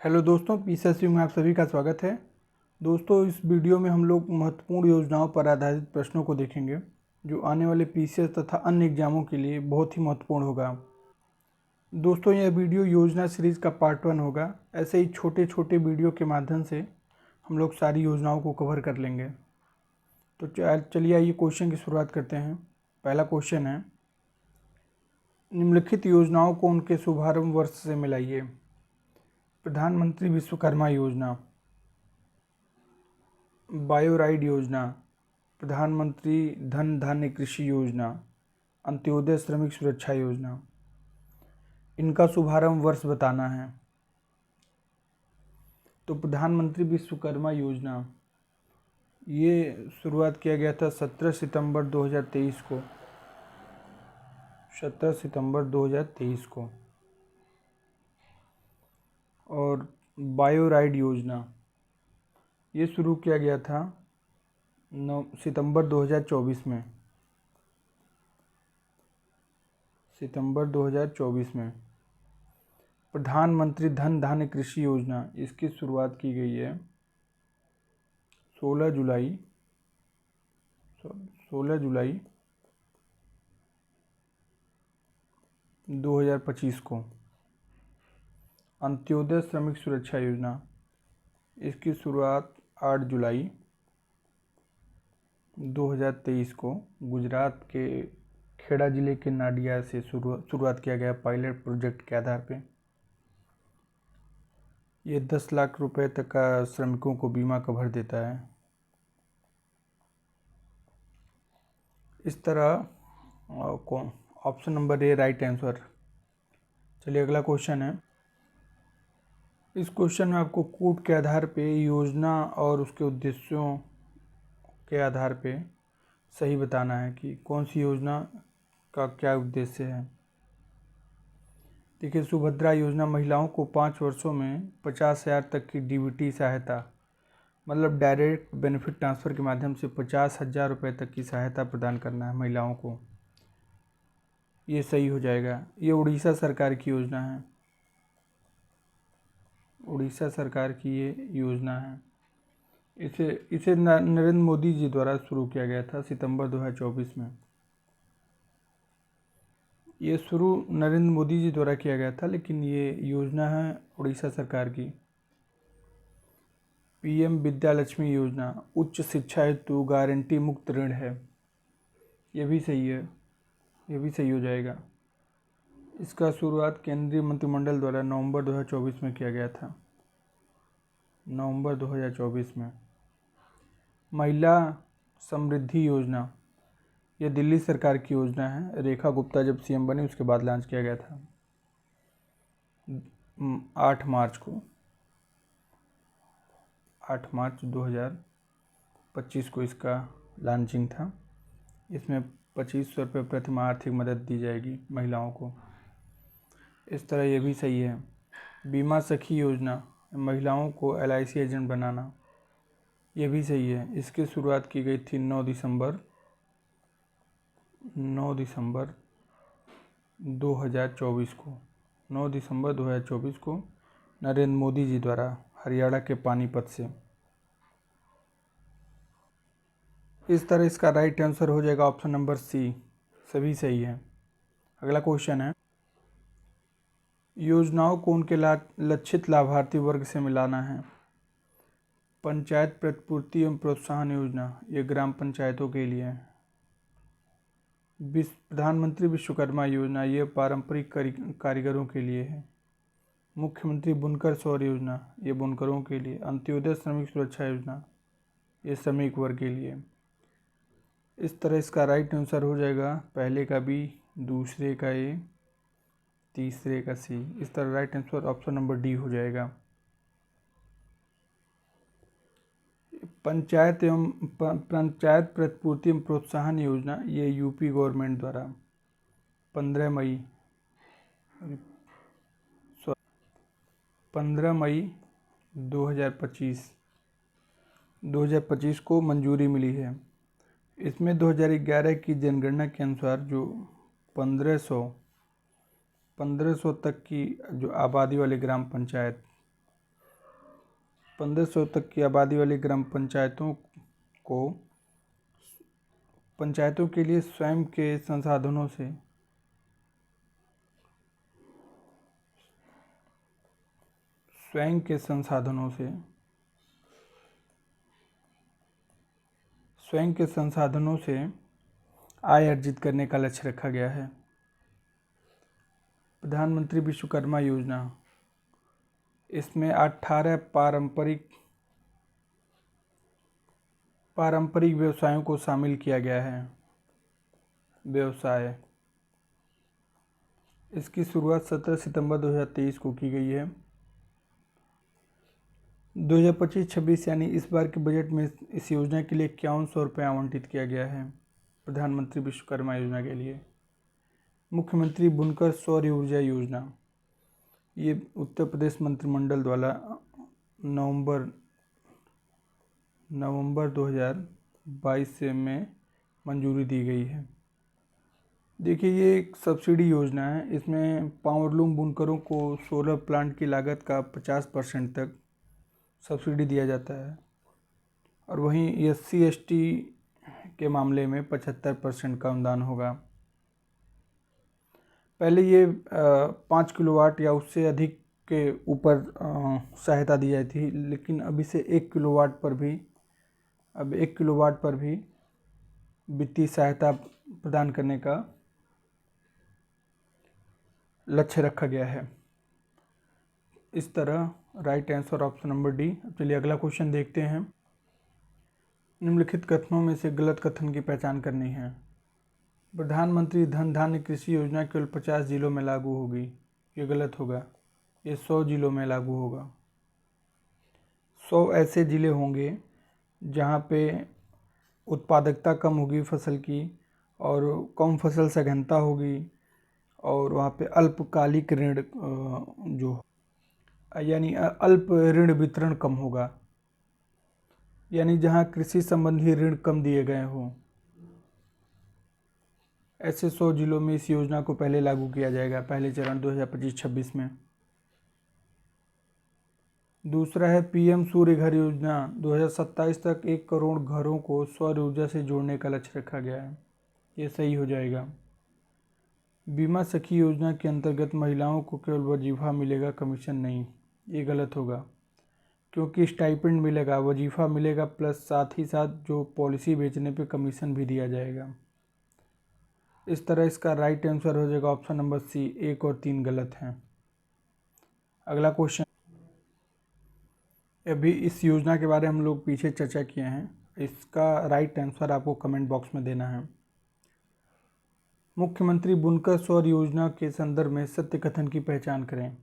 Hello दोस्तों, पीसीएसयू में आप सभी का स्वागत है। दोस्तों, इस वीडियो में हम लोग महत्वपूर्ण योजनाओं पर आधारित प्रश्नों को देखेंगे जो आने वाले पीसीएस तथा अन्य एग्जामों के लिए बहुत ही महत्वपूर्ण होगा। दोस्तों, यह वीडियो योजना सीरीज का पार्ट 1 होगा। ऐसे ही छोटे छोटे वीडियो के माध्यम से हम लोग सारी योजनाओं को कवर कर लेंगे। तो चलिए आइए क्वेश्चन की शुरुआत करते हैं। पहला क्वेश्चन है, निम्नलिखित योजनाओं को उनके शुभारंभ वर्ष से मिलाइए। प्रधानमंत्री विश्वकर्मा योजना, बायोराइड योजना, प्रधानमंत्री धन धान्य कृषि योजना, अंत्योदय श्रमिक सुरक्षा योजना। इनका शुभारंभ वर्ष बताना है। तो प्रधानमंत्री विश्वकर्मा योजना, ये शुरुआत किया गया था 17 सितंबर 2023 को। 17 सितंबर 2023 को। और बायोराइड योजना, ये शुरू किया गया था 9 सितंबर 2024 में। सितंबर 2024 में। प्रधानमंत्री धन धान्य कृषि योजना, इसकी शुरुआत की गई है 16 जुलाई 2025 को। अंत्योदय श्रमिक सुरक्षा योजना, इसकी शुरुआत 8 जुलाई 2023 को गुजरात के खेड़ा जिले के नाडिया से शुरुआत किया गया पायलट प्रोजेक्ट के आधार पे। ये 10 लाख रुपए तक का श्रमिकों को बीमा कवर देता है। इस तरह option number A right answer. चलिए अगला क्वेश्चन है। इस क्वेश्चन में आपको कोड के आधार पे योजना और उसके उद्देश्यों के आधार पे सही बताना है कि कौन सी योजना का क्या उद्देश्य है। देखिए, सुभद्रा योजना महिलाओं को 5 वर्षों में 50,000 तक की डीबीटी सहायता, मतलब डायरेक्ट बेनिफिट ट्रांसफ़र के माध्यम से 50,000 रुपये तक की सहायता प्रदान करना है महिलाओं को। ये सही हो जाएगा। ये उड़ीसा सरकार की योजना है। उड़ीसा सरकार की ये योजना है। इसे नरेंद्र मोदी जी द्वारा शुरू किया गया था सितंबर 2024 में। ये शुरू नरेंद्र मोदी जी द्वारा किया गया था, लेकिन ये योजना है उड़ीसा सरकार की। पीएम विद्यालक्ष्मी योजना उच्च शिक्षा हेतु गारंटी मुक्त ऋण है। ये भी सही है, ये भी सही हो जाएगा। इसका शुरुआत केंद्रीय मंत्रिमंडल द्वारा नवंबर 2024 में किया गया था। नवंबर 2024 में। महिला समृद्धि योजना, यह दिल्ली सरकार की योजना है। रेखा गुप्ता जब सीएम बनी उसके बाद लॉन्च किया गया था 8 मार्च को। 8 मार्च 2025 को इसका लॉन्चिंग था। इसमें 2500 रुपये प्रति माह आर्थिक मदद दी जाएगी महिलाओं को। इस तरह ये भी सही है। बीमा सखी योजना, महिलाओं को एलआईसी एजेंट बनाना, ये भी सही है। इसकी शुरुआत की गई थी 9 दिसंबर 2024 को। 9 दिसंबर 2024 को नरेंद्र मोदी जी द्वारा हरियाणा के पानीपत से। इस तरह इसका राइट आंसर हो जाएगा ऑप्शन नंबर सी। सभी सही है। अगला क्वेश्चन है, योजनाओं को उनके लक्षित लाभार्थी वर्ग से मिलाना है। पंचायत प्रतिपूर्ति एवं प्रोत्साहन योजना, ये ग्राम पंचायतों के लिए है। प्रधानमंत्री विश्वकर्मा योजना, ये पारंपरिक कारीगरों के लिए है। मुख्यमंत्री बुनकर सौर योजना, ये बुनकरों के लिए। अंत्योदय श्रमिक सुरक्षा योजना, ये श्रमिक वर्ग के लिए। इस तरह इसका राइट आंसर हो जाएगा पहले का बी, दूसरे का ए, तीसरे का सी। इस तरह right answer option number D हो जाएगा। पंचायत प्रतिपूर्ति एवं प्रोत्साहन योजना, ये यूपी गवर्नमेंट द्वारा 15 मई 2025 को मंजूरी मिली है। इसमें 2011 की जनगणना के अनुसार जो 1500 तक की जो आबादी वाले ग्राम पंचायत 1500 तक की आबादी वाली ग्राम पंचायतों के लिए स्वयं के संसाधनों से आय अर्जित करने का लक्ष्य रखा गया है। प्रधानमंत्री विश्वकर्मा योजना, इसमें 18 पारंपरिक व्यवसायों को शामिल किया गया है। व्यवसाय, इसकी शुरुआत 17 सितंबर 2023 को की गई है। 2025-26 यानी इस बार के बजट में इस योजना के लिए 5100 रुपये आवंटित किया गया है प्रधानमंत्री विश्वकर्मा योजना के लिए। मुख्यमंत्री बुनकर सौर ऊर्जा योजना, ये उत्तर प्रदेश मंत्रिमंडल द्वारा नवंबर 2022 से में मंजूरी दी गई है। देखिए, ये एक सब्सिडी योजना है। इसमें पावरलूम बुनकरों को सोलर प्लांट की लागत का 50% तक सब्सिडी दिया जाता है, और वहीं SC/ST के मामले में 75% का अनुदान होगा। पहले ये 5 किलोवाट या उससे अधिक के ऊपर सहायता दी जाती थी, लेकिन अब इसे 1 किलोवाट पर भी वित्तीय सहायता प्रदान करने का लक्ष्य रखा गया है। इस तरह right answer option number D. चलिए अगला क्वेश्चन देखते हैं। निम्नलिखित कथनों में से गलत कथन की पहचान करनी है। प्रधानमंत्री धन धान्य कृषि योजना केवल 50 जिलों में लागू होगी, ये गलत होगा। ये 100 जिलों में लागू होगा। 100 ऐसे ज़िले होंगे जहाँ पे उत्पादकता कम होगी फसल की, और कम फसल सघनता होगी, और वहाँ पे अल्पकालिक ऋण यानी अल्प ऋण वितरण कम होगा, यानी जहाँ कृषि संबंधी ऋण कम दिए गए हों। ऐसे 100 जिलों में इस योजना को पहले लागू किया जाएगा, पहले चरण 2025-26 में। दूसरा है PM सूर्य घर योजना, 2027 तक 1 करोड़ घरों को सौर ऊर्जा से जोड़ने का लक्ष्य रखा गया है, ये सही हो जाएगा। बीमा सखी योजना के अंतर्गत महिलाओं को केवल वजीफा मिलेगा, कमीशन नहीं, ये गलत होगा, क्योंकि स्टाइपेंड मिलेगा, वजीफा मिलेगा, प्लस साथ ही साथ जो पॉलिसी बेचने पे कमीशन भी दिया जाएगा। इस तरह इसका राइट आंसर हो जाएगा ऑप्शन नंबर सी। 1 और 3 गलत हैं। अगला क्वेश्चन, अभी इस योजना के बारे में हम लोग पीछे चर्चा किए हैं, इसका राइट आंसर आपको कमेंट बॉक्स में देना है। मुख्यमंत्री बुनकर सौर योजना के संदर्भ में सत्य कथन की पहचान करें।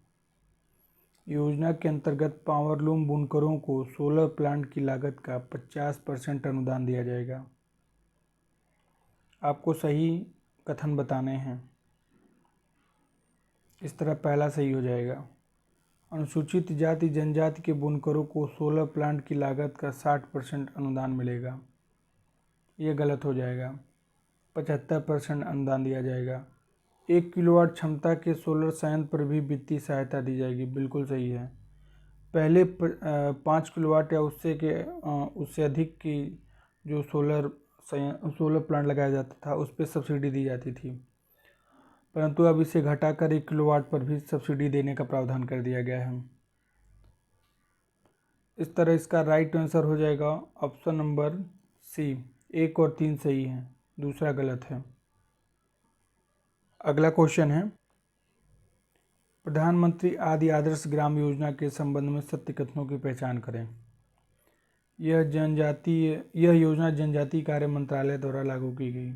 योजना के अंतर्गत पावरलूम बुनकरों को सोलर प्लांट की लागत का 50% अनुदान दिया जाएगा। आपको सही कथन बताने हैं। इस तरह पहला सही हो जाएगा। अनुसूचित जाति जनजाति के बुनकरों को सोलर प्लांट की लागत का 60% अनुदान मिलेगा, ये गलत हो जाएगा। 75% अनुदान दिया जाएगा। 1 किलोवाट क्षमता के सोलर संयंत्र पर भी वित्तीय सहायता दी जाएगी, बिल्कुल सही है। पहले 5 किलोवाट या उससे अधिक की जो सोलर प्लांट लगाया जाता था उस पर सब्सिडी दी जाती थी, परंतु अब इसे घटाकर 1 किलोवाट पर भी सब्सिडी देने का प्रावधान कर दिया गया है। इस तरह इसका राइट आंसर हो जाएगा ऑप्शन नंबर सी। 1 और 3 सही हैं, दूसरा गलत है। अगला क्वेश्चन है, प्रधानमंत्री आदि आदर्श ग्राम योजना के संबंध में सत्य कथनों की पहचान करें। यह योजना जनजातीय कार्य मंत्रालय द्वारा लागू की गई,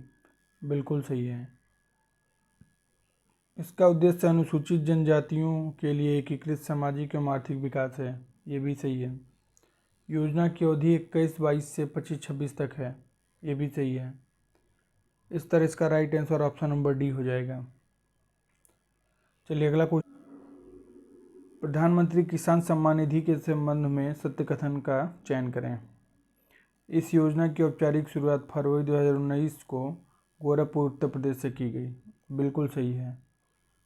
बिल्कुल सही है। इसका उद्देश्य अनुसूचित जनजातियों के लिए एकीकृत सामाजिक एवं आर्थिक विकास है, ये भी सही है। योजना की अवधि 21-22 से 25-26 तक है, ये भी सही है। इस तरह इसका right answer option number D हो जाएगा। चलिए अगला क्वेश्चन, प्रधानमंत्री किसान सम्मान निधि के संबंध में सत्य कथन का चयन करें। इस योजना की औपचारिक शुरुआत फरवरी 2019 को गोरखपुर उत्तर प्रदेश से की गई, बिल्कुल सही है।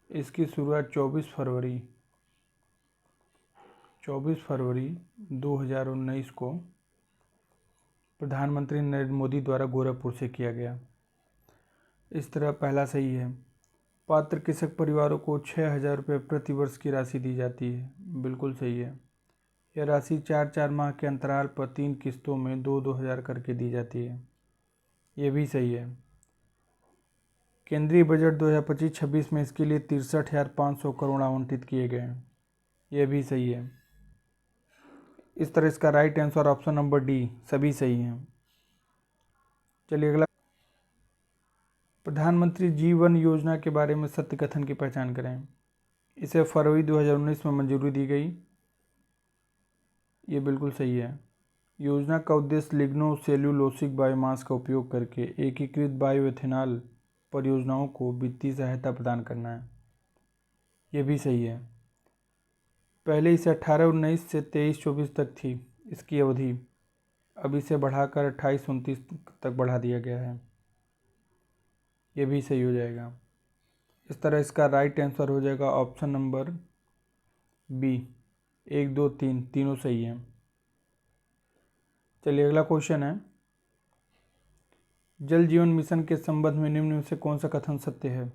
इसकी शुरुआत 24 फरवरी 24 फरवरी 2019 को प्रधानमंत्री नरेंद्र मोदी द्वारा गोरखपुर से किया गया। इस तरह पहला सही है। पात्र कृषक परिवारों को 6,000 रुपये प्रति वर्ष की राशि दी जाती है, बिल्कुल सही है। यह राशि 4-4 माह के अंतराल पर 3 किस्तों में 2-2 हज़ार करके दी जाती है, ये भी सही है। केंद्रीय बजट 2025-26 में इसके लिए 63,500 करोड़ आवंटित किए गए हैं, यह भी सही है। इस तरह इसका right answer option number D, सभी सही हैं। चलिए अगला, प्रधानमंत्री जीवन योजना के बारे में सत्य कथन की पहचान करें। इसे फरवरी 2019 में मंजूरी दी गई, ये बिल्कुल सही है। योजना का उद्देश्य लिग्नो सेल्यूलोसिक बायोमास का उपयोग करके एकीकृत बायोएथेनॉल परियोजनाओं को वित्तीय सहायता प्रदान करना है, ये भी सही है। पहले इसे 18-19 से 23-24 तक थी इसकी अवधि, अब इसे बढ़ाकर 28-29 तक बढ़ा दिया गया है, ये भी सही हो जाएगा। इस तरह इसका राइट आंसर हो जाएगा ऑप्शन नंबर बी, 1, 2, 3 तीनों सही हैं। चलिए अगला क्वेश्चन है, जल जीवन मिशन के संबंध में निम्न में से कौन सा कथन सत्य है।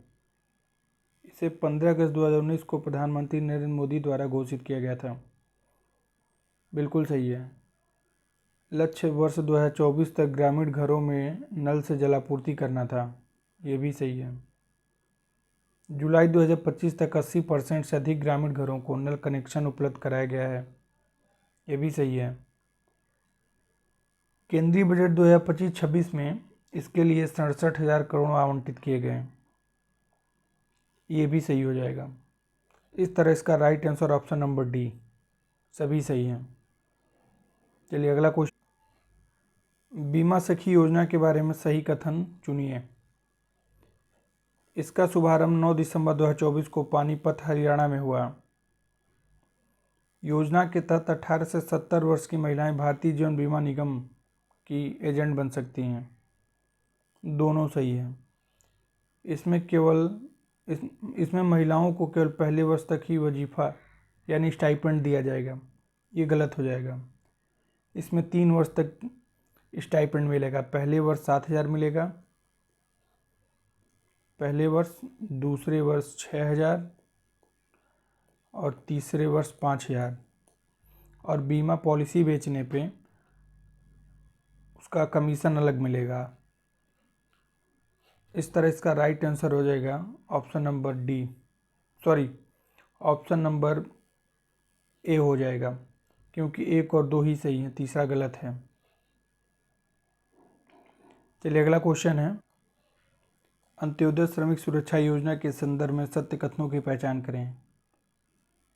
इसे 15 अगस्त 2019 को प्रधानमंत्री नरेंद्र मोदी द्वारा घोषित किया गया था, बिल्कुल सही है। लक्ष्य वर्ष 2024 तक ग्रामीण घरों में नल से जलापूर्ति करना था, ये भी सही है। जुलाई 2025 तक 80% से अधिक ग्रामीण घरों को नल कनेक्शन उपलब्ध कराया गया है, ये भी सही है। केंद्रीय बजट 2025-26 में इसके लिए 67,000 करोड़ आवंटित किए गए, ये भी सही हो जाएगा। इस तरह इसका right answer option number D, सभी सही हैं। चलिए अगला क्वेश्चन, बीमा सखी योजना के बारे में सही कथन चुनिए। इसका शुभारंभ 9 दिसंबर 2024 को पानीपत हरियाणा में हुआ। योजना के तहत 18 से 70 वर्ष की महिलाएं भारतीय जीवन बीमा निगम की एजेंट बन सकती हैं, दोनों सही है। इसमें महिलाओं को केवल पहले वर्ष तक ही वजीफा यानी स्टाइपेंड दिया जाएगा, ये गलत हो जाएगा। इसमें 3 वर्ष तक स्टाइपेंड मिलेगा। पहले वर्ष 7,000 मिलेगा, पहले वर्ष, दूसरे वर्ष 6,000 और तीसरे वर्ष 5,000। और बीमा पॉलिसी बेचने पे उसका कमीशन अलग मिलेगा। इस तरह इसका राइट आंसर हो जाएगा option number D, sorry option number A हो जाएगा, क्योंकि 1 और 2 ही सही है, तीसरा गलत है। चलिए अगला क्वेश्चन है, अंत्योदय श्रमिक सुरक्षा योजना के संदर्भ में सत्य कथनों की पहचान करें।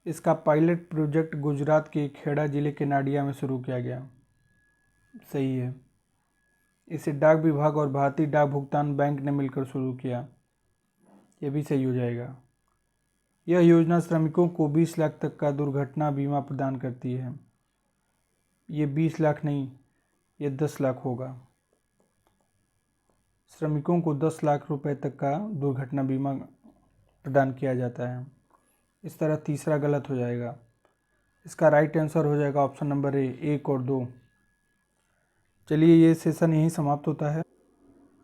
इसका पायलट प्रोजेक्ट गुजरात के खेड़ा जिले के नाडिया में शुरू किया गया, सही है। इसे डाक विभाग और भारतीय डाक भुगतान बैंक ने मिलकर शुरू किया, यह भी सही हो जाएगा। यह योजना श्रमिकों को 20 लाख तक का दुर्घटना बीमा प्रदान करती है। ये 20 लाख नहीं, ये 10 लाख होगा। श्रमिकों को 10 लाख रुपए तक का दुर्घटना बीमा प्रदान किया जाता है। इस तरह तीसरा गलत हो जाएगा। इसका राइट आंसर हो जाएगा ऑप्शन नंबर ए, 1 और 2। चलिए ये सेशन यहीं समाप्त होता है।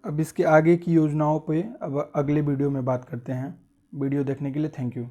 अब इसके आगे की योजनाओं पे अब अगले वीडियो में बात करते हैं। वीडियो देखने के लिए थैंक यू।